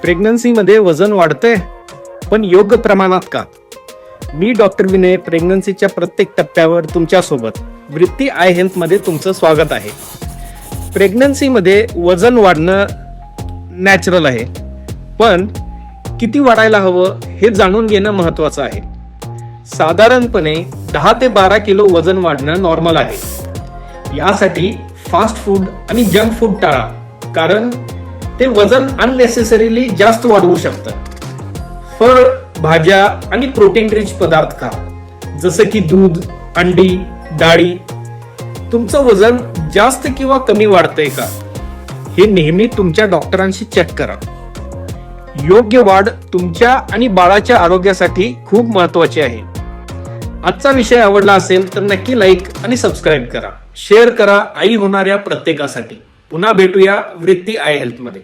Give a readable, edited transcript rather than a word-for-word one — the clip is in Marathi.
प्रेग्नन्सीमध्ये वजन वाढतंय, पण योग्य प्रमाणात का? मी डॉक्टर विनय प्रेग्नन्सीच्या प्रत्येक टप्प्यावर तुमच्यासोबत वृत्ती आय हेल्थमध्ये तुमचं स्वागत आहे. प्रेग्नन्सीमध्ये वजन वाढणं नॅचरल आहे, पण किती वाढायला हवं हे जाणून घेणं महत्त्वाचं आहे. साधारणपणे 10 ते 12 किलो वजन वाढणं नॉर्मल आहे. यासाठी फास्ट फूड आणि जंक फूड टाळा, कारण ते वजन अननेसेसरीली जास्त वाढवू शकतं. फळ, भाज्या आणि प्रोटीन रिच पदार्थ खा, जसं की दूध, अंडी, डाळी. तुमचं वजन जास्त किंवा कमी वाढतंय का हे नेहमी तुमच्या डॉक्टरांशी चेक करा. योग्य वाढ तुमच्या आणि बाळाच्या आरोग्यासाठी खूप महत्वाची आहे. आजचा विषय आवडला असेल तर नक्की लाईक आणि सबस्क्राईब करा, शेअर करा आई होणाऱ्या प्रत्येकासाठी. पुन्हा भेटूया वृत्ती आय हेल्थ मध्ये.